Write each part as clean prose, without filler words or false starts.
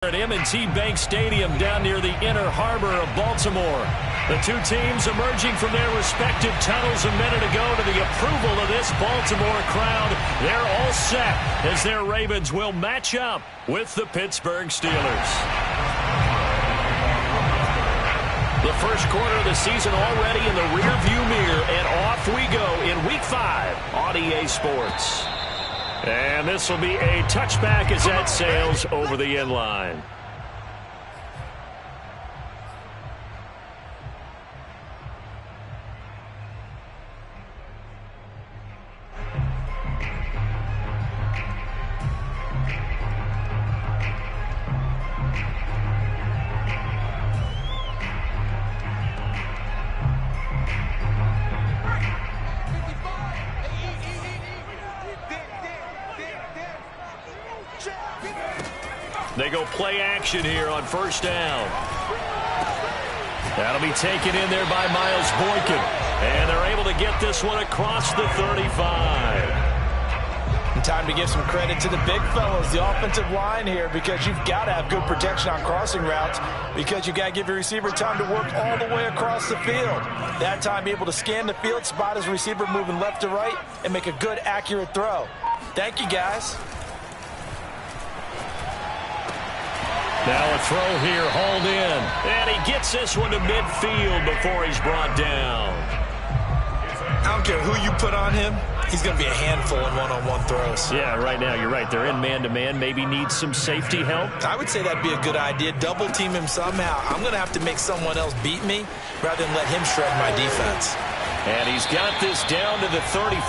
At M&T Bank Stadium down near the inner harbor of Baltimore. The two teams emerging from their respective tunnels a minute ago to the approval of this Baltimore crowd. They're all set as their Ravens will match up with the Pittsburgh Steelers. The first quarter of the season already in the rearview mirror, and off we go in Week 5 on EA Sports. And this will be a touchback as that sails over the end line. They go play action here on first down. That'll be taken in there by Miles Boykin. And they're able to get this one across the 35. And time to give some credit to the big fellas, the offensive line here, because you've got to have good protection on crossing routes, because you've got to give your receiver time to work all the way across the field. That time, be able to scan the field, spot his receiver moving left to right, and make a good, accurate throw. Thank you, guys. Now a throw here, hauled in. And he gets this one to midfield before he's brought down. I don't care who you put on him. He's going to be a handful in one-on-one throws. Yeah, right now, you're right. They're in man-to-man. Maybe needs some safety help. I would say that'd be a good idea. Double team him somehow. I'm going to have to make someone else beat me rather than let him shred my defense. And he's got this down to the 35.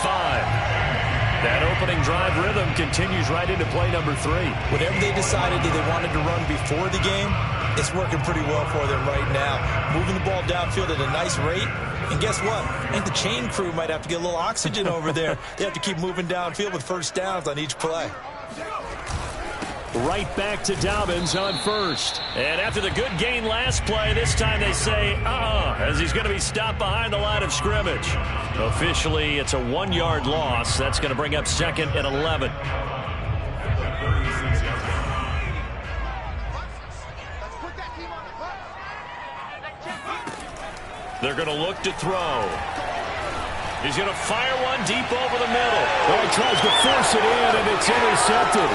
That opening drive rhythm continues right into play number 3. Whatever they decided that they wanted to run before the game, it's working pretty well for them right now. Moving the ball downfield at a nice rate. And guess what? I think the chain crew might have to get a little oxygen over there. They have to keep moving downfield with first downs on each play. Right back to Dobbins on first. And after the good gain last play, this time they say, as he's going to be stopped behind the line of scrimmage. Officially, it's a 1-yard loss. That's going to bring up 2nd and 11. They're going to look to throw. He's going to fire one deep over the middle. Well, he tries to force it in, and it's intercepted.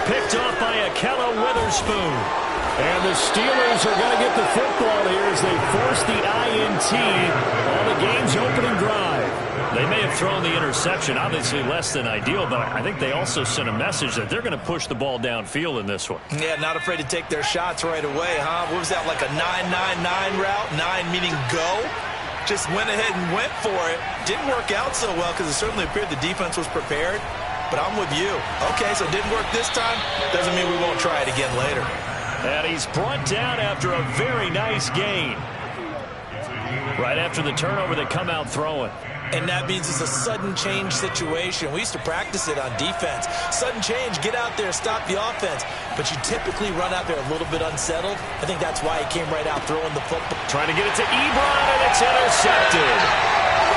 Picked off by Ahkello Witherspoon. And the Steelers are going to get the football here as they force the INT on the game's opening drive. They may have thrown the interception, obviously less than ideal, but I think they also sent a message that they're going to push the ball downfield in this one. Yeah, not afraid to take their shots right away, huh? What was that, like a 9-9-9 route? 9 meaning go? Just went ahead and went for it. Didn't work out so well because it certainly appeared the defense was prepared. But I'm with you. Okay, so it didn't work this time. Doesn't mean we won't try it again later. And he's brought down after a very nice gain. Right after the turnover, they come out throwing. And that means it's a sudden change situation. We used to practice it on defense. Sudden change, get out there, stop the offense. But you typically run out there a little bit unsettled. I think that's why he came right out throwing the football. Trying to get it to Ebron, and it's intercepted.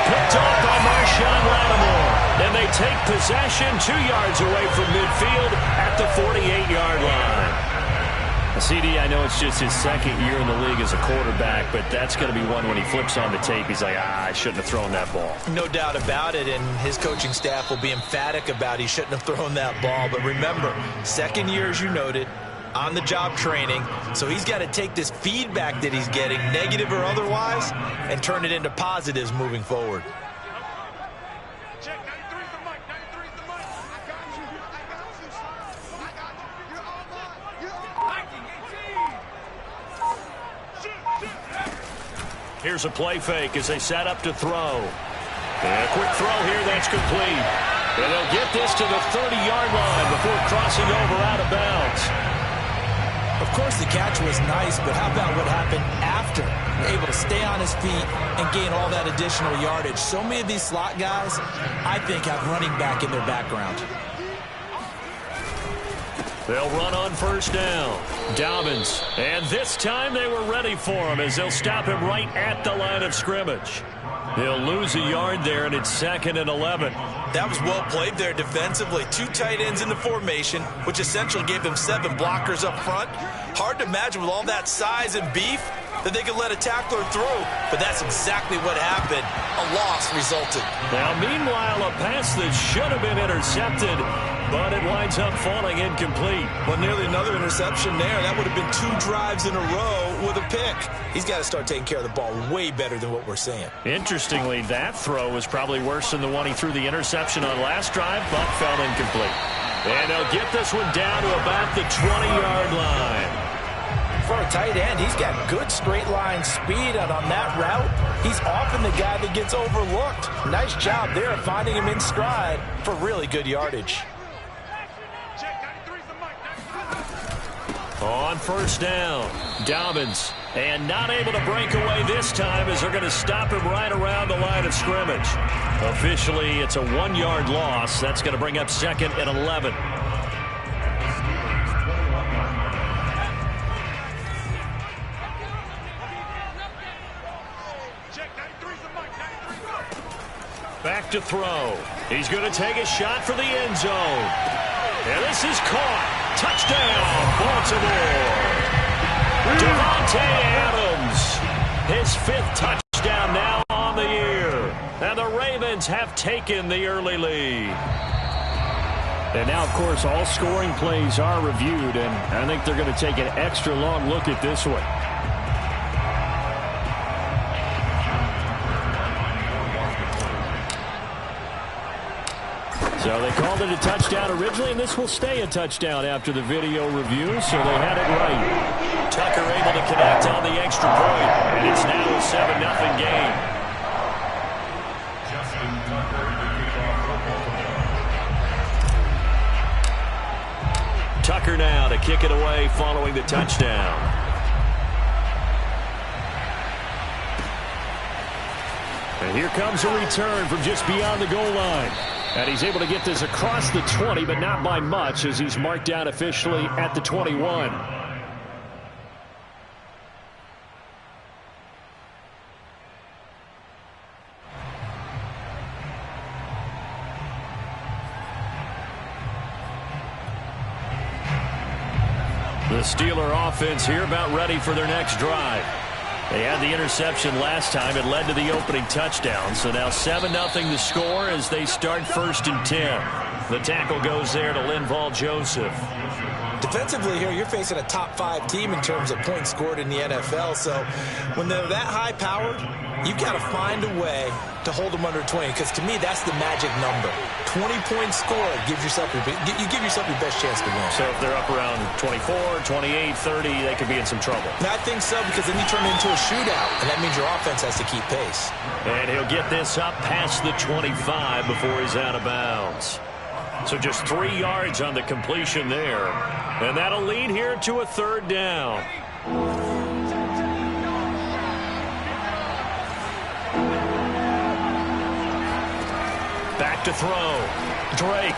Picked off by Marshawn Lattimore. And they take possession 2 yards away from midfield at the 48-yard line. CD, I know it's just his 2nd year in the league as a quarterback, but that's going to be one when he flips on the tape. He's like, I shouldn't have thrown that ball. No doubt about it, and his coaching staff will be emphatic about he shouldn't have thrown that ball. But remember, 2nd year, as you noted, on-the-job training, so he's got to take this feedback that he's getting, negative or otherwise, and turn it into positives moving forward. Here's a play fake as they set up to throw. And a quick throw here, that's complete. And they'll get this to the 30-yard line before crossing over out of bounds. Of course, the catch was nice, but how about what happened after? Able to stay on his feet and gain all that additional yardage. So many of these slot guys, I think, have running back in their background. They'll run on first down. Dobbins. And this time they were ready for him as they'll stop him right at the line of scrimmage. They'll lose a yard there, and it's 2nd and 11. That was well played there defensively. 2 tight ends in the formation, which essentially gave them 7 blockers up front. Hard to imagine with all that size and beef that they could let a tackler through, but that's exactly what happened. A loss resulted. Now, meanwhile, a pass that should have been intercepted, but it winds up falling incomplete. Well, nearly another interception there. That would have been 2 drives in a row with a pick. He's got to start taking care of the ball way better than what we're seeing. Interestingly, that throw was probably worse than the one he threw the interception on last drive, but fell incomplete. And they'll get this one down to about the 20-yard line. For a tight end, he's got good straight line speed, and on that route, he's often the guy that gets overlooked. Nice job there finding him in stride for really good yardage. On first down, Dobbins, and not able to break away this time as they're going to stop him right around the line of scrimmage. Officially, it's a 1-yard loss. That's going to bring up 2nd and 11. Back to throw. He's going to take a shot for the end zone. And this is caught. Touchdown, Baltimore. Davante Adams. His 5th touchdown now on the year. And the Ravens have taken the early lead. And now, of course, all scoring plays are reviewed, and I think they're going to take an extra long look at this one. So they called it a touchdown originally, and this will stay a touchdown after the video review, so they had it right. Tucker able to connect on the extra point, and it's now a 7-0 game. Tucker now to kick it away following the touchdown. And here comes a return from just beyond the goal line. And he's able to get this across the 20, but not by much, as he's marked down officially at the 21. The Steeler offense here about ready for their next drive. They had the interception last time. It led to the opening touchdown. So now 7-0 the score as they start 1st and 10. The tackle goes there to Linval Joseph. Defensively here, you're facing a top 5 team in terms of points scored in the NFL. So when they're that high-powered, you've got to find a way to hold them under 20. Because to me, that's the magic number. 20 points scored gives yourself your best chance to win. So if they're up around 24, 28, 30, they could be in some trouble. I think so, because then you turn it into a shootout, and that means your offense has to keep pace. And he'll get this up past the 25 before he's out of bounds. So just 3 yards on the completion there. And that'll lead here to a 3rd down. Back to throw. Drake.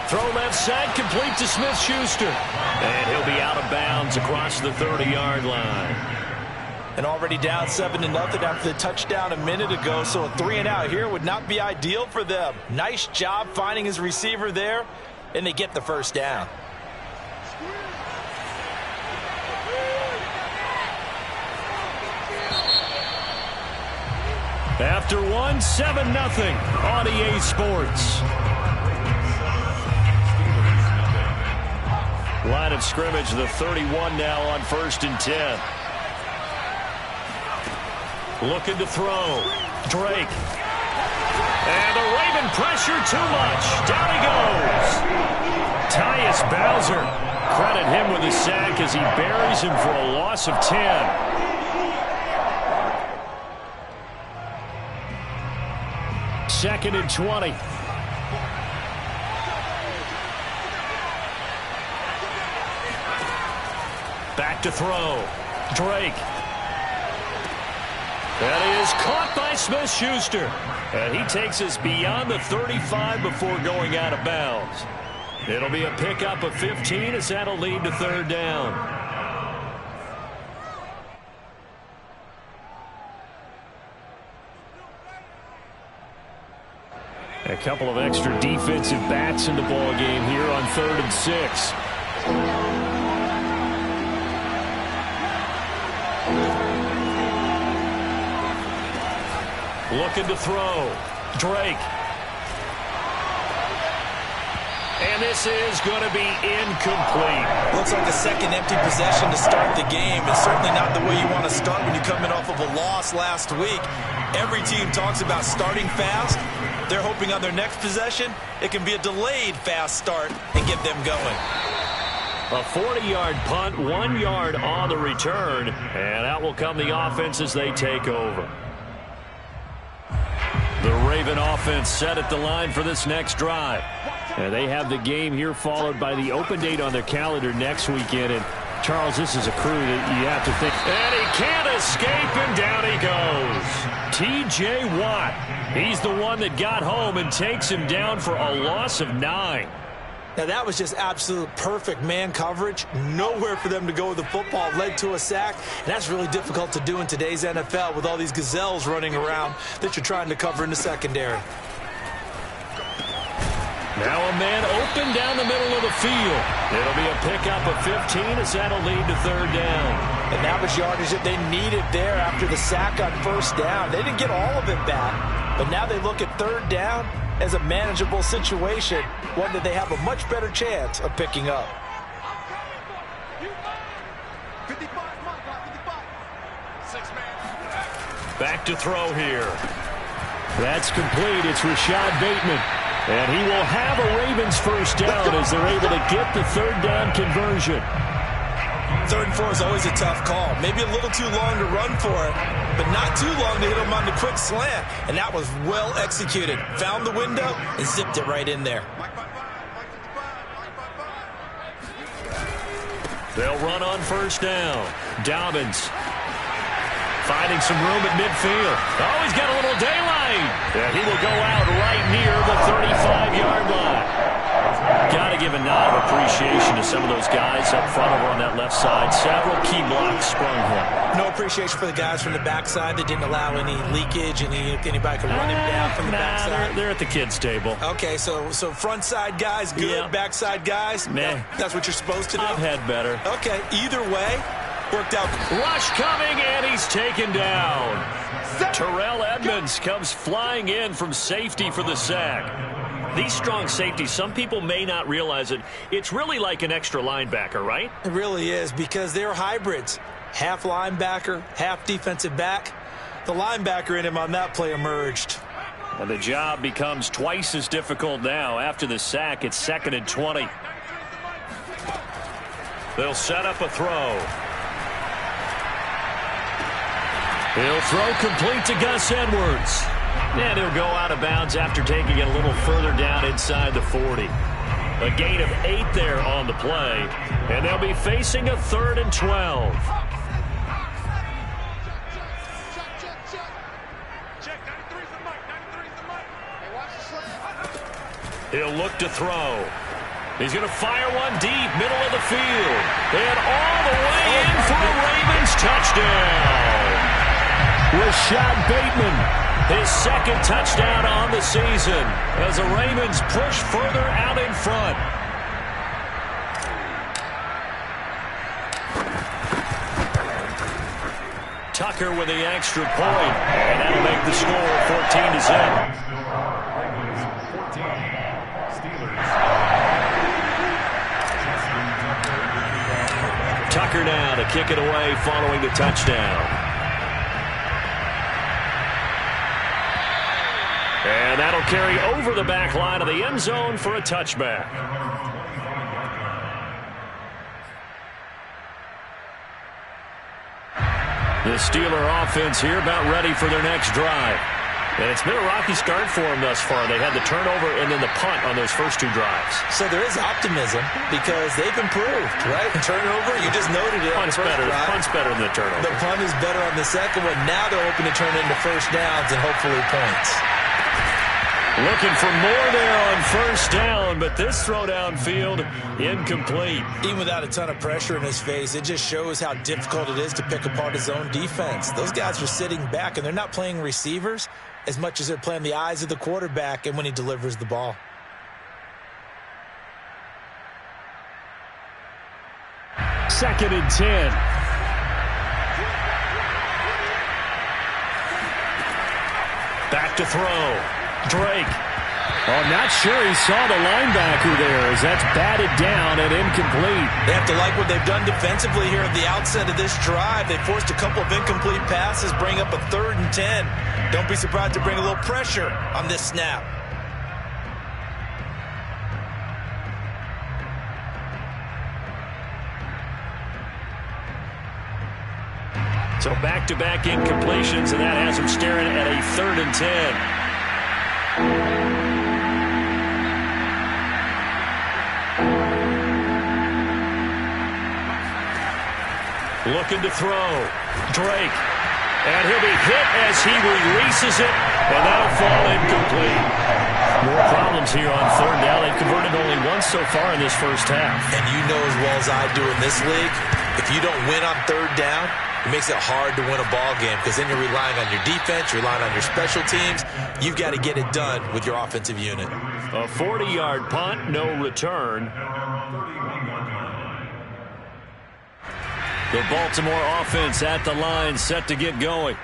Throw left side, complete to Smith-Schuster. And he'll be out of bounds across the 30-yard line. And already down 7-0 after the touchdown a minute ago, so a 3-and-out here would not be ideal for them. Nice job finding his receiver there, and they get the 1st down. After 7-0 on EA Sports. Line of scrimmage, the 31 now on 1st and 10. Looking to throw. Drake. And the Raven pressure too much. Down he goes. Tyus Bowser. Credit him with a sack as he buries him for a loss of 10. Second and 20. Back to throw. Drake. That is caught by Smith-Schuster. And he takes us beyond the 35 before going out of bounds. It'll be a pickup of 15 as that'll lead to 3rd down. A couple of extra defensive backs in the ball game here on 3rd and 6. Looking to throw. Drake. And this is going to be incomplete. Looks like a second empty possession to start the game. It's certainly not the way you want to start when you come in off of a loss last week. Every team talks about starting fast. They're hoping on their next possession, it can be a delayed fast start and get them going. A 40-yard punt, 1 yard on the return, and out will come the offense as they take over. The Raven offense set at the line for this next drive. And they have the game here followed by the open date on their calendar next weekend. And Charles, this is a crew that you have to think. And he can't escape, and down he goes. T.J. Watt. He's the one that got home and takes him down for a loss of 9. Now, that was just absolute perfect man coverage. Nowhere for them to go with the football. Led to a sack. And that's really difficult to do in today's NFL with all these gazelles running around that you're trying to cover in the secondary. Now a man open down the middle of the field. It'll be a pickup of 15 as that'll lead to 3rd down. And that was yardage that they needed there after the sack on 1st down. They didn't get all of it back, but now they look at 3rd down as a manageable situation, one that they have a much better chance of picking up. Back to throw here. That's complete. It's Rashad Bateman. And he will have a Ravens 1st down as they're able to get the 3rd down conversion. 3rd and 4 is always a tough call. Maybe a little too long to run for it, but not too long to hit him on the quick slant. And that was well executed. Found the window and zipped it right in there. They'll run on 1st down. Dobbins finding some room at midfield. Oh, he's got a little daylight. And he will go out right near the 35-yard line. Got to give a nod of appreciation to some of those guys up front over on that left side. Several key blocks sprung home. No appreciation for the guys from the backside that didn't allow any leakage, and anybody could run him down from the backside. They're at the kids' table. Okay, so front side guys good, yeah. Backside guys, man, that's what you're supposed to do? I've had better. Okay, either way, worked out. Rush coming, and he's taken down. Terrell Edmonds comes flying in from safety for the sack. These strong safeties, some people may not realize it. It's really like an extra linebacker, right? It really is, because they're hybrids. Half linebacker, half defensive back. The linebacker in him on that play emerged. And the job becomes twice as difficult now. After the sack, it's 2nd and 20. They'll set up a throw. He'll throw complete to Gus Edwards. And he'll go out of bounds after taking it a little further down inside the 40. A gain of 8 there on the play. And they'll be facing a 3rd and 12. He'll look to throw. He's going to fire one deep, middle of the field. And all the way in for a Ravens touchdown. Rashad Bateman. His 2nd touchdown on the season as the Ravens push further out in front. Tucker with the extra point, and that'll make the score 14-0. Tucker now to kick it away following the touchdown. And that'll carry over the back line of the end zone for a touchback. The Steeler offense here about ready for their next drive. And it's been a rocky start for them thus far. They had the turnover and then the punt on those first 2 drives. So there is optimism because they've improved, right? Turnover, you just noted it. Punt's better than the turnover. The punt is better on the second one. Now they're hoping to turn into 1st downs and hopefully points. Looking for more there on 1st down, but this throw downfield incomplete. Even without a ton of pressure in his face, it just shows how difficult it is to pick apart his own defense. Those guys are sitting back, and they're not playing receivers. as much as they're playing the eyes of the quarterback and when he delivers the ball. Second and 10. Back to throw. Drake. I'm not sure he saw the linebacker there as that's batted down and incomplete. They have to like what they've done defensively here at the outset of this drive. They forced a couple of incomplete passes, bring up a 3rd and 10. Don't be surprised to bring a little pressure on this snap. So back-to-back incompletions, and that has him staring at a 3rd and 10. Looking to throw. Drake. And he'll be hit as he releases it, and that'll fall incomplete. More problems here on 3rd down. They've converted only once so far in this first half. And you know as well as I do in this league, if you don't win on 3rd down, it makes it hard to win a ball game because then you're relying on your defense, you're relying on your special teams. You've got to get it done with your offensive unit. A 40-yard punt, no return. The Baltimore offense at the line, set to get going.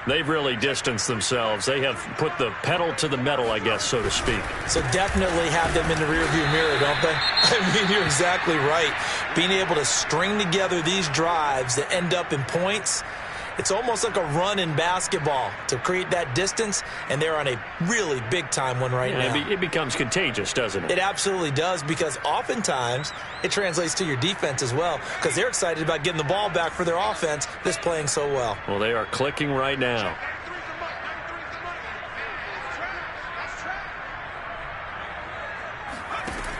They've really distanced themselves. They have put the pedal to the metal, I guess, so to speak. So definitely have them in the rearview mirror, don't they? I mean, you're exactly right. Being able to string together these drives that end up in points, it's almost like a run in basketball to create that distance, and they're on a really big-time one right now. It becomes contagious, doesn't it? It absolutely does, because oftentimes it translates to your defense as well, because they're excited about getting the ball back for their offense that's playing so well. Well, they are clicking right now.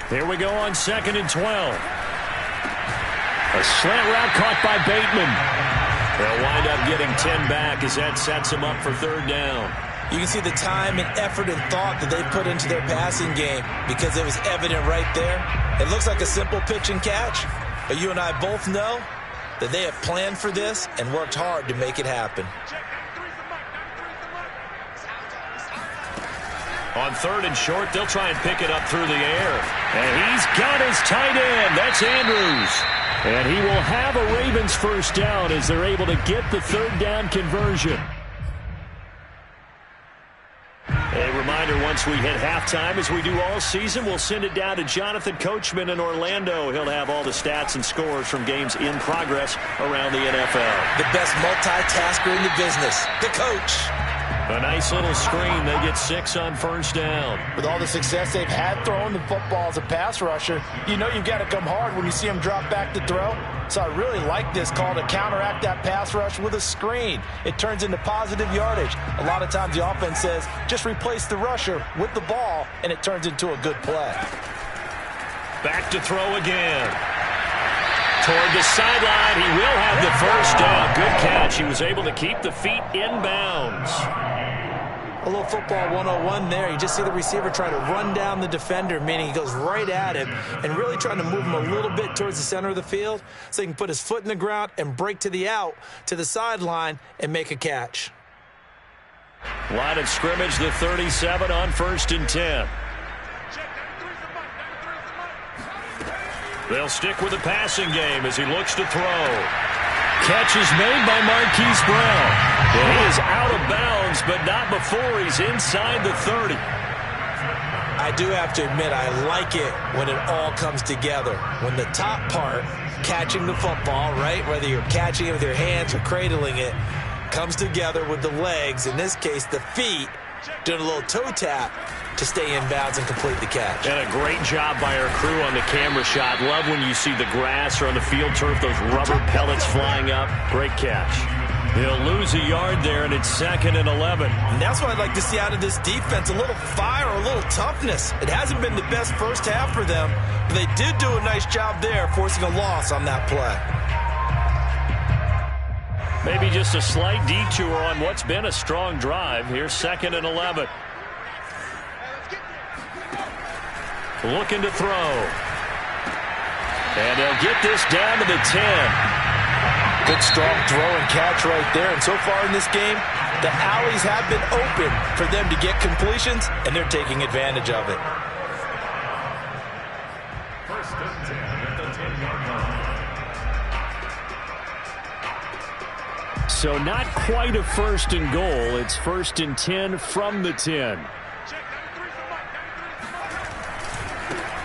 Here we go on 2nd and 12. A slant route caught by Bateman. They'll wind up getting 10 back as that sets them up for 3rd down. You can see the time and effort and thought that they put into their passing game because it was evident right there. It looks like a simple pitch and catch, but you and I both know that they have planned for this and worked hard to make it happen. On 3rd and short, they'll try and pick it up through the air. And he's got his tight end. That's Andrews. And he will have a Ravens 1st down as they're able to get the 3rd down conversion. A reminder, once we hit halftime, as we do all season, we'll send it down to Jonathan Coachman in Orlando. He'll have all the stats and scores from games in progress around the NFL. The best multitasker in the business, the coach. A nice little screen. They get 6 on 1st down. With all the success they've had throwing the football as a pass rusher, you know you've got to come hard when you see them drop back to throw. So I really like this call to counteract that pass rush with a screen. It turns into positive yardage. A lot of times the offense says, just replace the rusher with the ball, and it turns into a good play. Back to throw again. Toward the sideline, he will have the 1st down. Good catch. He was able to keep the feet inbounds. A little football 101 there. You just see the receiver trying to run down the defender, meaning he goes right at him and really trying to move him a little bit towards the center of the field so he can put his foot in the ground and break to the out, to the sideline, and make a catch. Line of scrimmage, the 37 on 1st and 10. They'll stick with the passing game as he looks to throw. Catch is made by Marquise Brown. And he is out of bounds, but not before he's inside the 30. I do have to admit, I like it when it all comes together. When the top part, catching the football, right, whether you're catching it with your hands or cradling it, comes together with the legs, in this case the feet, doing a little toe tap to stay in bounds and complete the catch. And a great job by our crew on the camera shot. Love when you see the grass or on the field turf, those rubber pellets flying up. Great catch. He'll lose a yard there, and it's 2nd and 11. And that's what I'd like to see out of this defense, a little fire, a little toughness. It hasn't been the best first half for them, but they did do a nice job there, forcing a loss on that play. Maybe just a slight detour on what's been a strong drive. Here's 2nd and 11. Looking to throw. And they'll get this down to the 10. Good strong throw and catch right there. And so far in this game, The alleys have been open for them to get completions, and they're taking advantage of it. First and 10 at the 10-yard line. So not quite a first and goal. It's first and 10 from the 10.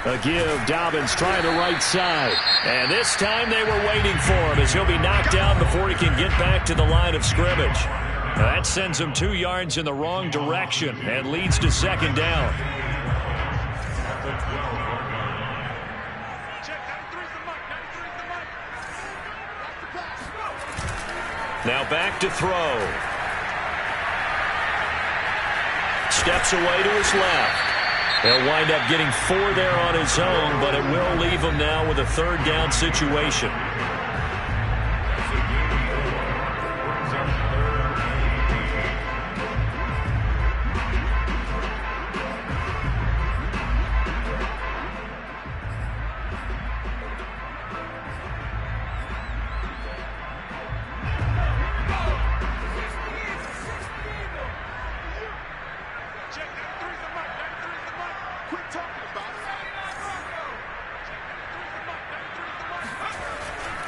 A give. Dobbins trying the right side. And this time they were waiting for him as he'll be knocked down before he can get back to the line of scrimmage. That sends him 2 yards in the wrong direction and leads to second down. Now back to throw. Steps away to his left. He'll wind up getting 4 there on his own, but it will leave him now with a third down situation.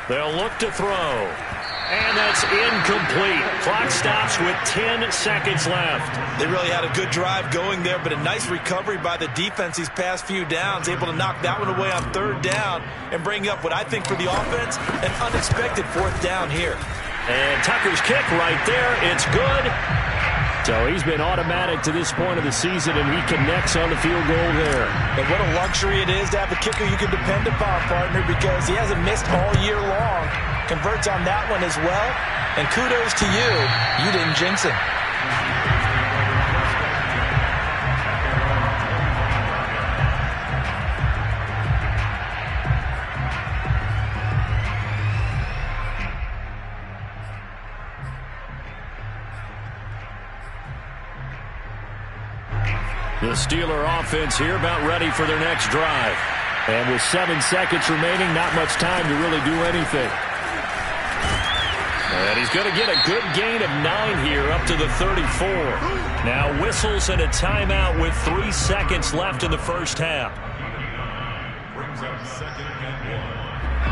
They'll look to throw. And that's incomplete. Clock stops with 10 seconds left. They really had a good drive going there, but a nice recovery by the defense these past few downs, able to knock that one away on third down and bring up what I think for the offense, an unexpected fourth down here. And Tucker's kick right there. It's good. So he's been automatic to this point of the season, and he connects on the field goal there. And what a luxury it is to have a kicker you can depend upon, partner, because he hasn't missed all year long. Converts on that one as well. And kudos to you. You didn't jinx him. The Steeler offense here about ready for their next drive. And with 7 seconds remaining, not much time to really do anything. And he's going to get a good gain of 9 here up to the 34. Now whistles and a timeout with 3 seconds left in the first half.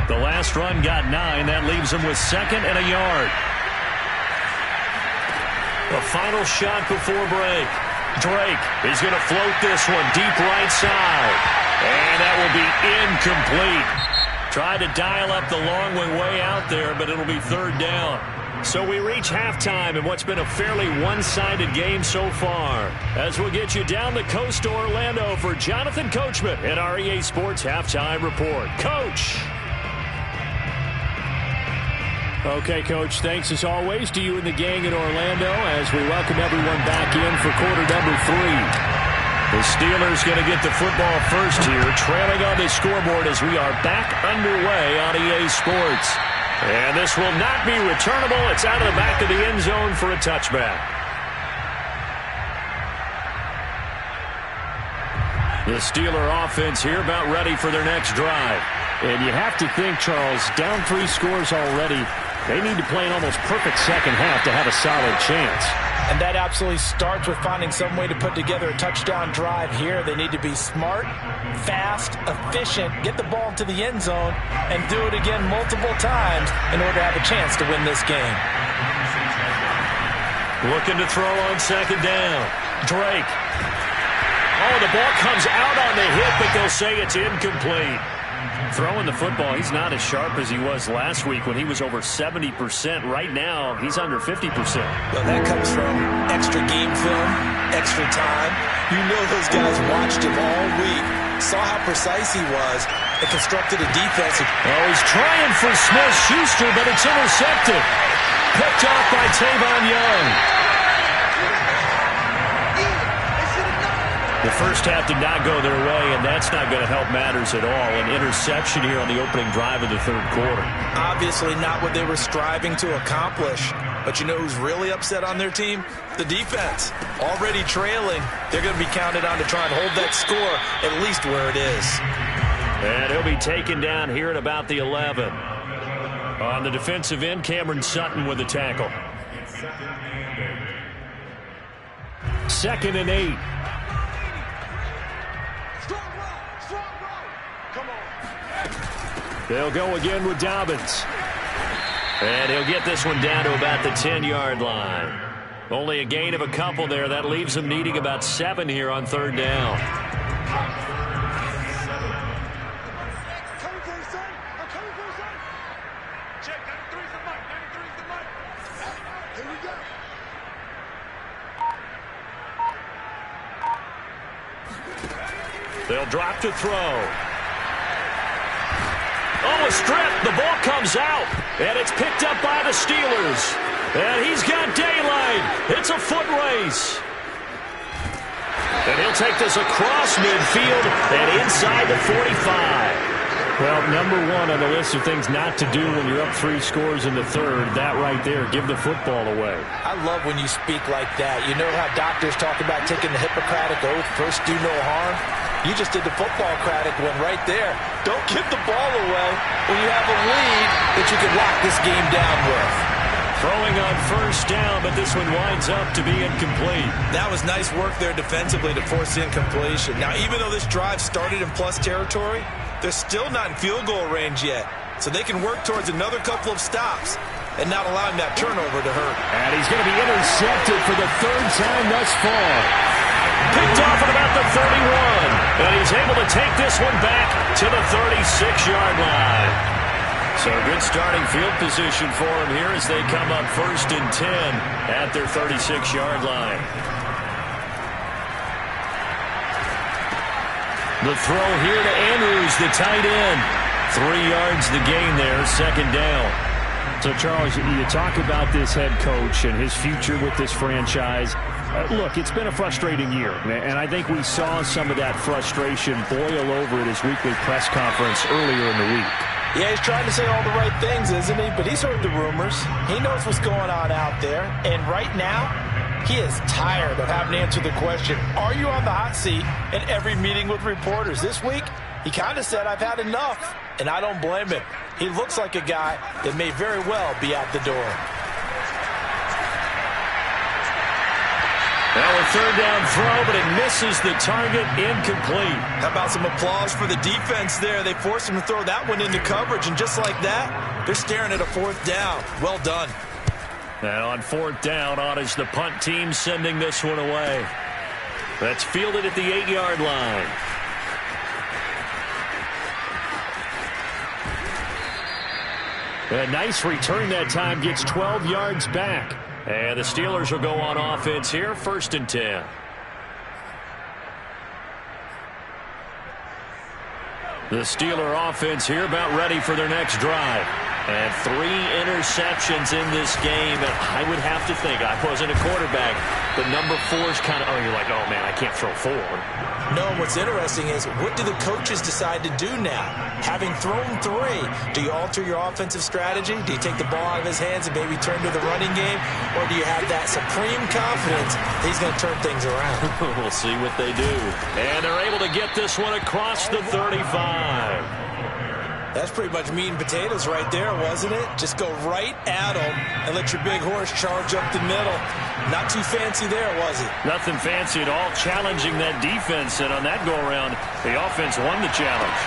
The last run got 9. That leaves him with 2nd and a yard. The final shot before break. Drake is going to float this one deep right side. And that will be incomplete. Tried to dial up the long way out there, but it'll be third down. So we reach halftime in what's been a fairly one-sided game so far. As we'll get you down the coast to Orlando for Jonathan Coachman at our EA Sports Halftime Report. Coach! Okay, Coach, thanks as always to you and the gang in Orlando as we welcome everyone back in for quarter number 3. The Steelers going to get the football first here, trailing on the scoreboard as we are back underway on EA Sports. And this will not be returnable. It's out of the back of the end zone for a touchback. The Steeler offense here about ready for their next drive. And you have to think, Charles, down 3 scores already. They need to play an almost perfect second half to have a solid chance. And that absolutely starts with finding some way to put together a touchdown drive here. They need to be smart, fast, efficient, get the ball to the end zone, and do it again multiple times in order to have a chance to win this game. Looking to throw on second down. Drake. Oh, the ball comes out on the hit, but they'll say it's incomplete. Throwing the football, he's not as sharp as he was last week when he was over 70%. Right now, he's under 50%. Well, that comes from extra game film, extra time. You know those guys watched him all week, saw how precise he was, and constructed a defense. Oh, he's trying for Smith-Schuster, but it's intercepted. Picked off by Tavon Young. The first half did not go their way, and that's not going to help matters at all. An interception here on the opening drive of the third quarter. Obviously not what they were striving to accomplish. But you know who's really upset on their team? The defense. Already trailing. They're going to be counted on to try and hold that score at least where it is. And he'll be taken down here at about the 11. On the defensive end, Cameron Sutton with the tackle. 2nd and 8. They'll go again with Dobbins. And he'll get this one down to about the 10-yard line. Only a gain of a couple there. That leaves them needing about 7 here on 3rd down. They'll drop to throw. Oh, a strip. The ball comes out, and it's picked up by the Steelers. And he's got daylight. It's a foot race. And he'll take this across midfield and inside the 45. Well, number 1 on the list of things not to do when you're up 3 scores in the 3rd, that right there, give the football away. I love when you speak like that. You know how doctors talk about taking the Hippocratic oath, first do no harm? You just did the football-cratic one right there. Don't give the ball away when you have a lead that you can lock this game down with. Throwing on 1st down, but this one winds up to be incomplete. That was nice work there defensively to force incompletion. Now, even though this drive started in plus territory, they're still not in field goal range yet. So they can work towards another couple of stops and not allowing that turnover to hurt. And he's going to be intercepted for the 3rd time thus far. Picked off at about the 31. And he's able to take this one back to the 36-yard line. So good starting field position for him here as they come up 1st and 10 at their 36-yard line. The throw here to Andrews, the tight end. 3 yards the gain there, 2nd down. So, Charles, you talk about this head coach and his future with this franchise. Look, it's been a frustrating year, and I think we saw some of that frustration boil over at his weekly press conference earlier in the week. Yeah, he's trying to say all the right things, isn't he? But he's heard the rumors. He knows what's going on out there. And right now, he is tired of having to answer the question, are you on the hot seat in every meeting with reporters? This week, he kind of said, I've had enough. And I don't blame him. He looks like a guy that may very well be out the door. Now a 3rd down throw, but it misses the target, incomplete. How about some applause for the defense there? They forced him to throw that one into coverage, and just like that, they're staring at a 4th down. Well done. And on 4th down, on is the punt team sending this one away. That's fielded at the 8-yard line. A nice return that time, gets 12 yards back. And the Steelers will go on offense here, 1st and 10. The Steeler offense here about ready for their next drive. And 3 interceptions in this game. And I would have to think, I wasn't a quarterback, but number 4's kind of, you're like, oh, man, I can't throw 4. No, and what's interesting is, what do the coaches decide to do now? Having thrown 3, do you alter your offensive strategy? Do you take the ball out of his hands and maybe turn to the running game? Or do you have that supreme confidence that he's going to turn things around? We'll see what they do. And they're able to get this one across the 35. That's pretty much meat and potatoes right there, wasn't it? Just go right at him and let your big horse charge up the middle. Not too fancy there, was it? Nothing fancy at all, challenging that defense. And on that go-around, the offense won the challenge.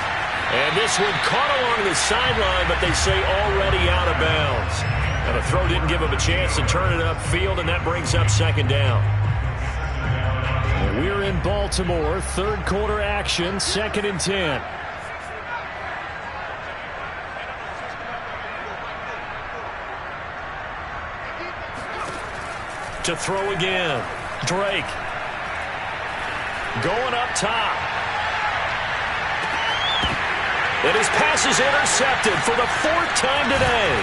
And this one caught along the sideline, but they say already out of bounds. And the throw didn't give him a chance to turn it upfield, and that brings up 2nd down. And we're in Baltimore, 3rd quarter action, 2nd and 10. To throw again. Drake. Going up top. And his pass is intercepted for the 4th time today.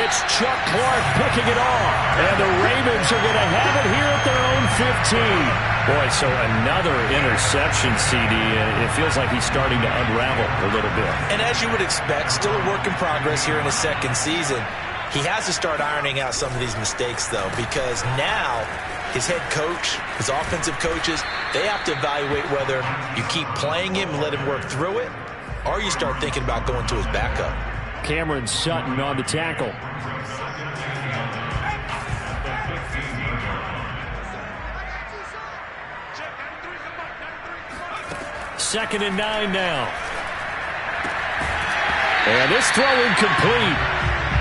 It's Chuck Clark picking it off. And the Ravens are going to have it here at their own 15. Boy, so another interception, CD. It feels like he's starting to unravel a little bit. And as you would expect, still a work in progress here in his 2nd season. He has to start ironing out some of these mistakes, though, because now his head coach, his offensive coaches, they have to evaluate whether you keep playing him and let him work through it, or you start thinking about going to his backup. Cameron Sutton on the tackle. 2nd and 9 now. And this throw incomplete.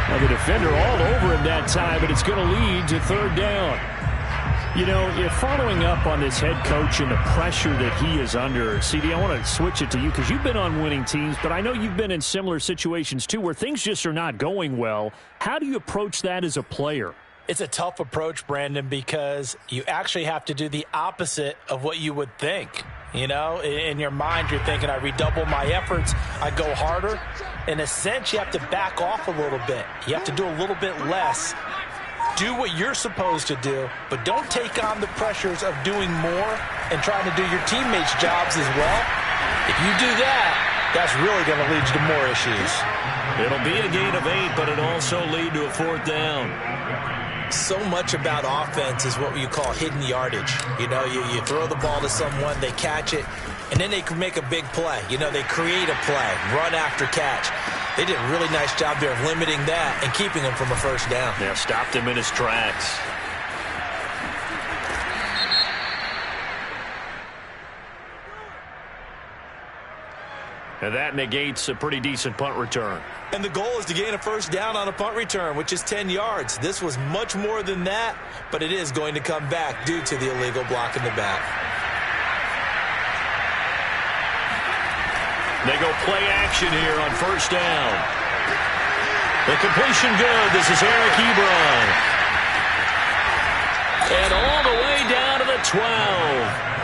Well, the defender all over him that time, but it's going to lead to 3rd down. You know, you're following up on this head coach and the pressure that he is under. CD, I want to switch it to you because you've been on winning teams, but I know you've been in similar situations too where things just are not going well. How do you approach that as a player? It's a tough approach, Brandon, because you actually have to do the opposite of what you would think. You know, in your mind, you're thinking, I redouble my efforts, I go harder. In a sense, you have to back off a little bit. You have to do a little bit less. Do what you're supposed to do, but don't take on the pressures of doing more and trying to do your teammates' jobs as well. If you do that, that's really going to lead you to more issues. It'll be a gain of 8, but it'll also lead to a 4th down. So much about offense is what you call hidden yardage. You know, you throw the ball to someone, they catch it, and then they can make a big play. You know, they create a play, run after catch. They did a really nice job there of limiting that and keeping him from a 1st down. Yeah, stopped him in his tracks. And that negates a pretty decent punt return. And the goal is to gain a 1st down on a punt return, which is 10 yards. This was much more than that, but it is going to come back due to the illegal block in the back. They go play action here on 1st down. The completion good. This is Eric Ebron. And all the way down to the 12.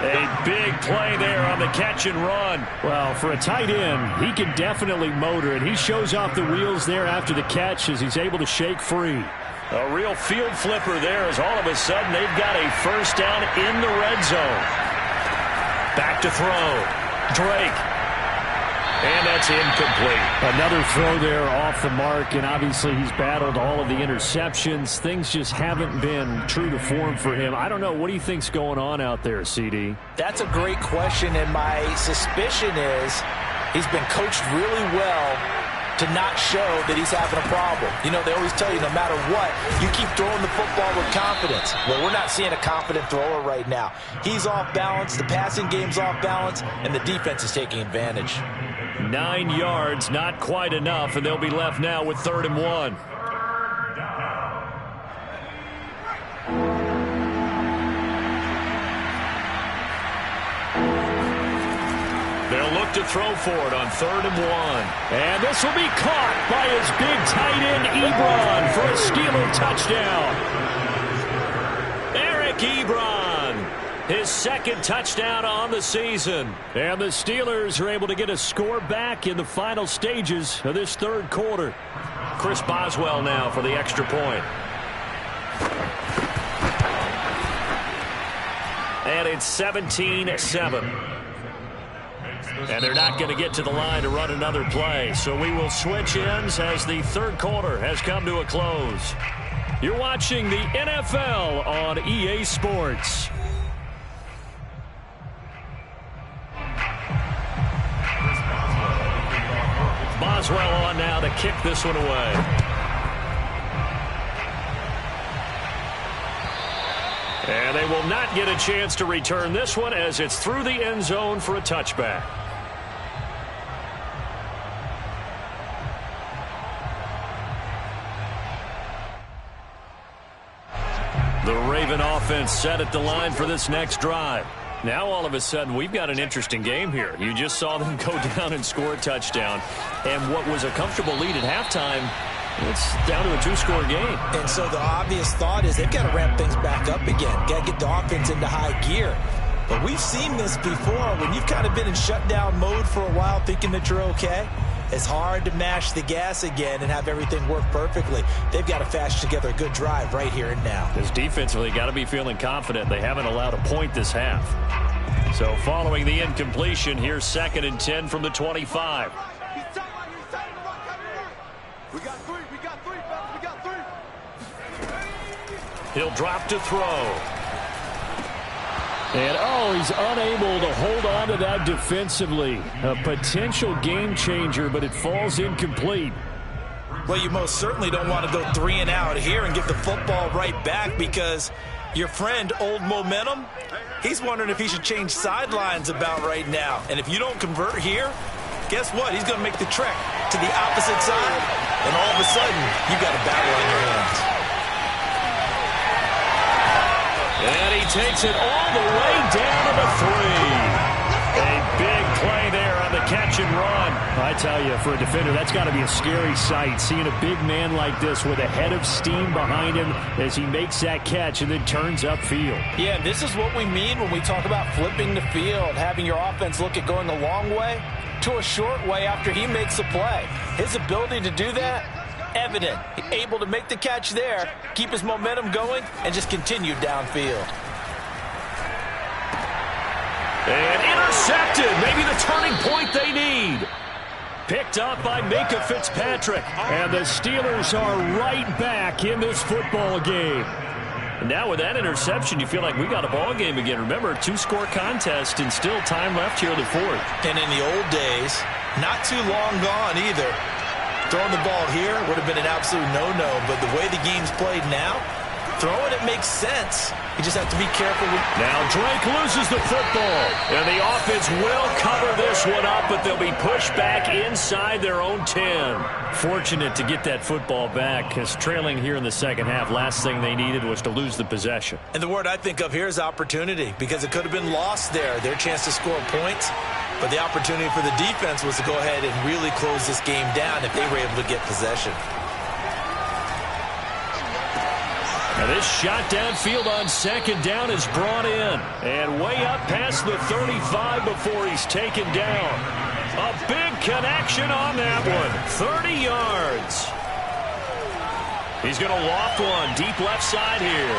A big play there on the catch and run. Well, for a tight end, he can definitely motor it. He shows off the wheels there after the catch as he's able to shake free. A real field flipper there as all of a sudden they've got a 1st down in the red zone. Back to throw. Drake. And that's incomplete. Another throw there off the mark, and obviously he's battled all of the interceptions. Things just haven't been true to form for him. I don't know. What do you think's going on out there, CD? That's a great question, and my suspicion is he's been coached really well to not show that he's having a problem. You know, they always tell you no matter what, you keep throwing the football with confidence. Well, we're not seeing a confident thrower right now. He's off balance, the passing game's off balance, and the defense is taking advantage. 9 yards, not quite enough, and they'll be left now with 3rd and 1. They'll look to throw for it on 3rd and 1. And this will be caught by his big tight end, Ebron, for a Steeler touchdown. Eric Ebron. His 2nd touchdown on the season. And the Steelers are able to get a score back in the final stages of this 3rd quarter. Chris Boswell now for the extra point. And it's 17-7. And they're not going to get to the line to run another play. So we will switch ends as the 3rd quarter has come to a close. You're watching the NFL on EA Sports. Boswell on now to kick this one away. And they will not get a chance to return this one as it's through the end zone for a touchback. The Raven offense set at the line for this next drive. Now all of a sudden we've got an interesting game here. You just saw them go down and score a touchdown. And what was a comfortable lead at halftime, it's down to a 2-score game. And so the obvious thought is they've got to ramp things back up again. Got to get the offense into high gear. But we've seen this before. When you've kind of been in shutdown mode for a while thinking that you're okay, it's hard to mash the gas again and have everything work perfectly. They've got to fashion together a good drive right here and now. Because defensively, got to be feeling confident. They haven't allowed a point this half. So following the incompletion, here's 2nd and 10 from the 25. We got three, fellas, we got 3. He'll drop to throw. And, he's unable to hold on to that defensively. A potential game changer, but it falls incomplete. Well, you most certainly don't want to go 3 and out here and get the football right back because Your friend, Old Momentum, he's wondering if he should change sidelines about right now. And if you don't convert here, guess what? He's going to make the trek to the opposite side, and all of a sudden, you've got a battle on your hands. And he takes it all the way down to the 3. A big play there on the catch and run. I tell you, for a defender, that's got to be a scary sight, seeing a big man like this with a head of steam behind him as he makes that catch and then turns upfield. Yeah, this is what we mean when we talk about flipping the field, having your offense look at going a long way to a short way after he makes a play. His ability to do that, evident. Able to make the catch there, keep his momentum going, and just continue downfield. And intercepted. Maybe the turning point they need. Picked up by Minkah Fitzpatrick. And the Steelers are right back in this football game. And now with that interception, you feel like we got a ball game again. Remember, a 2-score contest and still time left here in the 4th. And in the old days, not too long gone either. Throwing the ball here would have been an absolute no-no, but the way the game's played now, throwing it makes sense. You just have to be careful. Now Drake loses the football, and the offense will cover this one up, but they'll be pushed back inside their own 10. Fortunate to get that football back, because trailing here in the second half, last thing they needed was to lose the possession. And the word I think of here is opportunity, because it could have been lost there, their chance to score points. But the opportunity for the defense was to go ahead and really close this game down if they were able to get possession. Now this shot downfield on second down is brought in. And way up past the 35 before he's taken down. A big connection on that one. 30 yards. He's going to loft one deep left side here.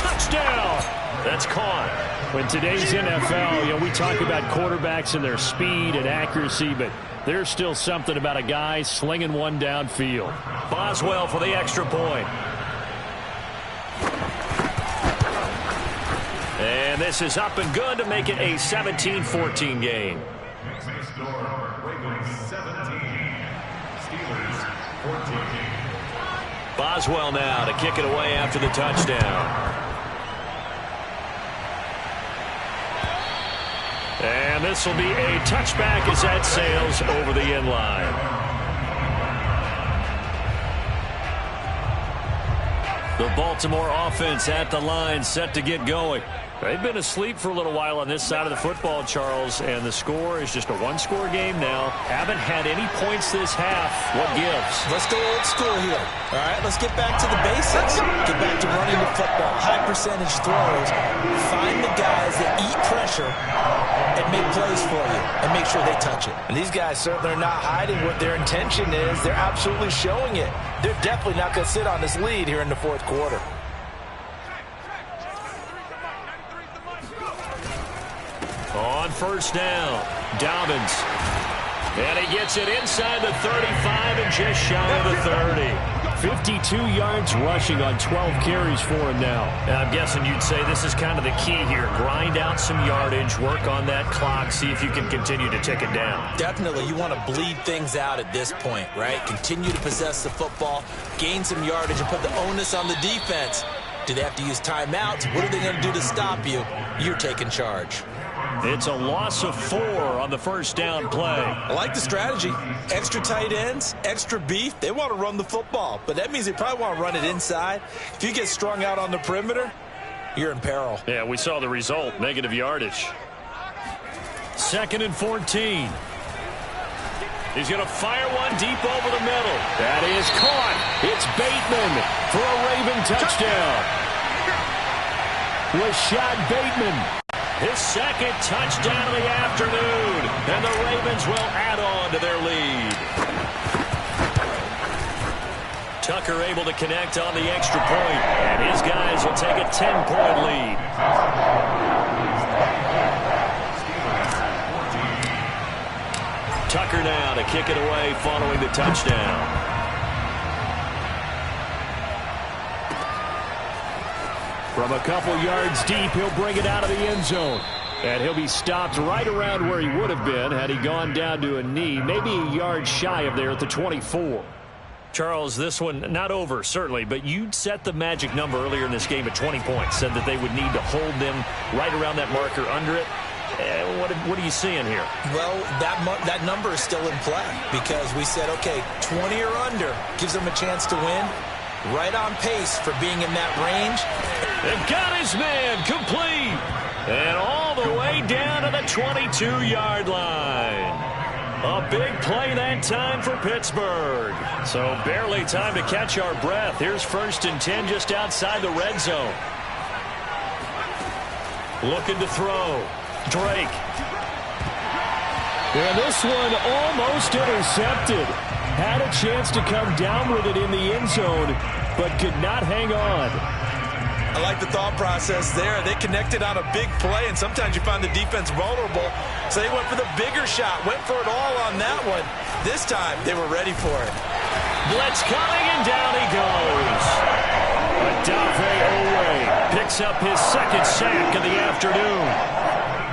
Touchdown. That's caught. In today's NFL, we talk about quarterbacks and their speed and accuracy, but there's still something about a guy slinging one downfield. Boswell for the extra point. And this is up and good to make it a 17-14 game. Boswell now to kick it away after the touchdown. And this will be a touchback as that sails over the end line. The Baltimore offense at the line, set to get going. They've been asleep for a little while on this side of the football, Charles, and the score is just a one-score game now. Haven't had any points this half. What gives? Let's go old school here. All right, let's get back to the basics. Get back to running the football. High percentage throws. Find the guys that eat pressure and make plays for you and make sure they touch it. And these guys certainly are not hiding what their intention is. They're absolutely showing it. They're definitely not going to sit on this lead here in the fourth quarter. On first down, Dobbins. And he gets it inside the 35 and just shy of the 30. 52 yards rushing on 12 carries for him now. I'm guessing you'd say this is kind of the key here. Grind out some yardage, work on that clock, see if you can continue to tick it down. Definitely, you want to bleed things out at this point, right? Continue to possess the football, gain some yardage, and put the onus on the defense. Do they have to use timeouts? What are they going to do to stop you? You're taking charge. It's a loss of 4 on the first down play. I like the strategy. Extra tight ends, extra beef. They want to run the football, but that means they probably want to run it inside. If you get strung out on the perimeter, you're in peril. Yeah, we saw the result, negative yardage. 2nd and 14. He's going to fire one deep over the middle. That is caught. It's Bateman for a Raven touchdown. Rashad Bateman. His second touchdown of the afternoon. And the Ravens will add on to their lead. Tucker able to connect on the extra point. And his guys will take a 10-point lead. Tucker now to kick it away following the touchdown. From a couple yards deep, he'll bring it out of the end zone. And he'll be stopped right around where he would have been had he gone down to a knee, maybe a yard shy of there at the 24. Charles, this one not over, certainly, but you set the magic number earlier in this game at 20 points, said that they would need to hold them right around that marker under it. What are you seeing here? Well, that number is still in play because we said, okay, 20 or under gives them a chance to win. Right on pace for being in that range. They've got his man complete. And all the way down to the 22-yard line. A big play that time for Pittsburgh. So barely time to catch our breath. Here's 1st and 10 just outside the red zone. Looking to throw. Drake. And this one almost intercepted. Had a chance to come down with it in the end zone, but could not hang on. I like the thought process there. They connected on a big play, and sometimes you find the defense vulnerable. So they went for the bigger shot, went for it all on that one. This time, they were ready for it. Blitz coming, and down he goes. Odafe Oweh picks up his 2nd sack of the afternoon.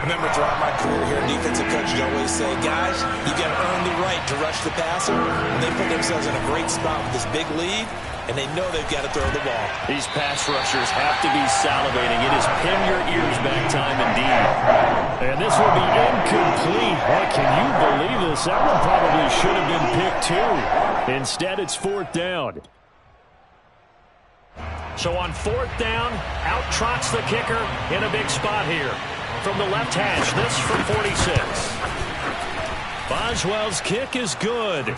I remember throughout my career here, defensive coaches always say, guys, you got to earn the right to rush the passer. And they put themselves in a great spot with this big lead, and they know they've got to throw the ball. These pass rushers have to be salivating. It is pin your ears back time indeed. And this will be incomplete. What, can you believe this? That one probably should have been picked too. Instead, it's 4th down. So on 4th down, out trots the kicker in a big spot here. From the left hash, this from 46. Boswell's kick is good.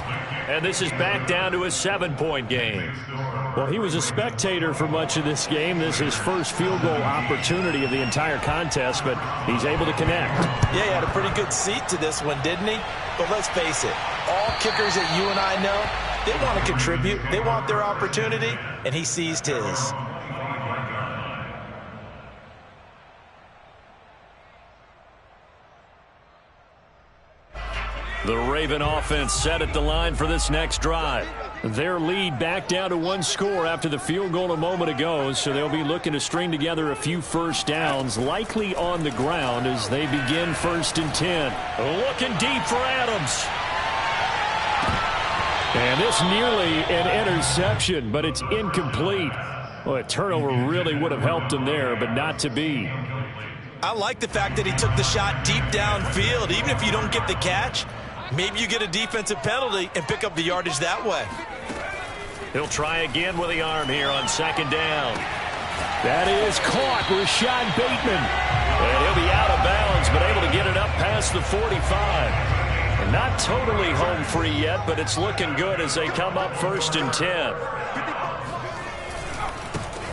And this is back down to a 7-point game. Well, he was a spectator for much of this game. This is his first field goal opportunity of the entire contest, but he's able to connect. Yeah, he had a pretty good seat to this one, didn't he? But let's face it, all kickers that you and I know, they want to contribute. They want their opportunity, and he seized his. The Raven offense set at the line for this next drive. Their lead back down to 1 score after the field goal a moment ago, so they'll be looking to string together a few first downs, likely on the ground as they begin 1st and 10. Looking deep for Adams. And this nearly an interception, but it's incomplete. Well, a turnover really would have helped him there, but not to be. I like the fact that he took the shot deep downfield. Even if you don't get the catch, maybe you get a defensive penalty and pick up the yardage that way. He'll try again with the arm here on 2nd down. That is caught. Rashad Bateman. And he'll be out of bounds, but able to get it up past the 45. And not totally home free yet, but it's looking good as they come up 1st and 10.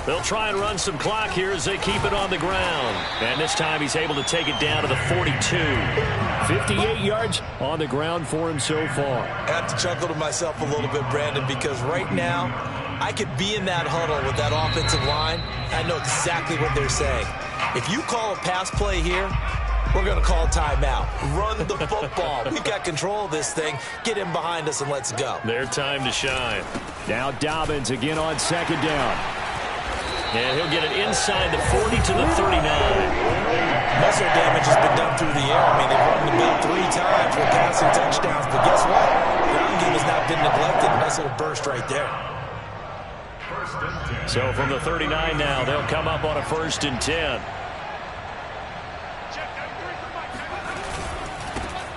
They'll try and run some clock here as they keep it on the ground. And this time he's able to take it down to the 42. 58 yards on the ground for him so far. I have to chuckle to myself a little bit, Brandon, because right now I could be in that huddle with that offensive line. I know exactly what they're saying. If you call a pass play here, we're going to call timeout. Run the football. We've got control of this thing. Get in behind us and let's go. Their time to shine. Now Dobbins again on 2nd down. And he'll get it inside the 40 to the 39. Muscle damage has been done through the air. I mean, they've run the ball 3 times for passing touchdowns, but guess what? The ground game has not been neglected. Nice little burst right there. So from the 39 now, they'll come up on a 1st and 10.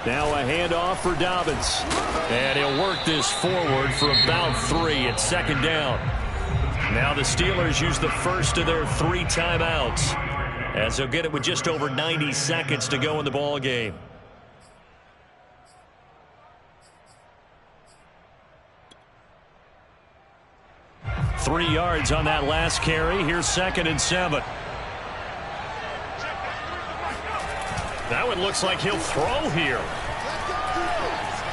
Now a handoff for Dobbins. And he'll work this forward for about 3 at 2nd down. Now the Steelers use the first of their 3 timeouts, as they'll get it with just over 90 seconds to go in the ball game. Three yards on that last carry. Here's 2nd and 7. That one looks like he'll throw here.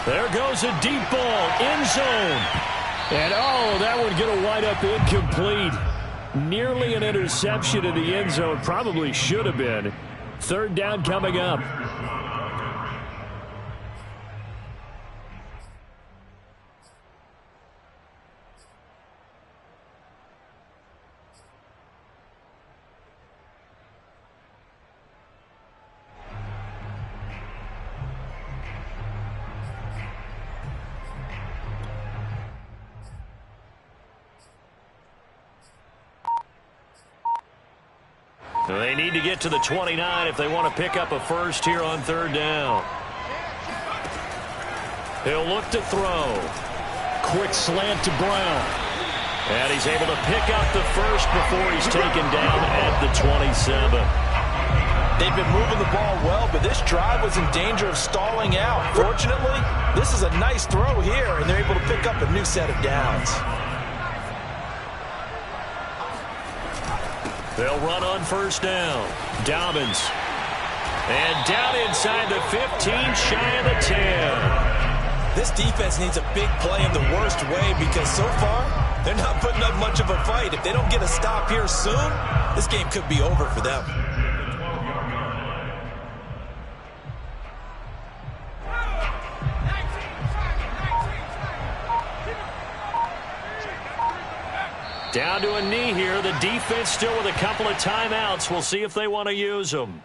There goes a deep ball, end zone. And, oh, that one going to wind up incomplete. Nearly an interception in the end zone. Probably should have been. 3rd down coming up. They need to get to the 29 if they want to pick up a first here on third down. He'll look to throw. Quick slant to Brown. And he's able to pick up the first before he's taken down at the 27. They've been moving the ball well, but this drive was in danger of stalling out. Fortunately, this is a nice throw here, and they're able to pick up a new set of downs. They'll run on first down. Dobbins. And down inside the 15, shy of the 10. This defense needs a big play in the worst way because so far, they're not putting up much of a fight. If they don't get a stop here soon, this game could be over for them. Down to a knee here. The defense still with a couple of timeouts. We'll see if they want to use them.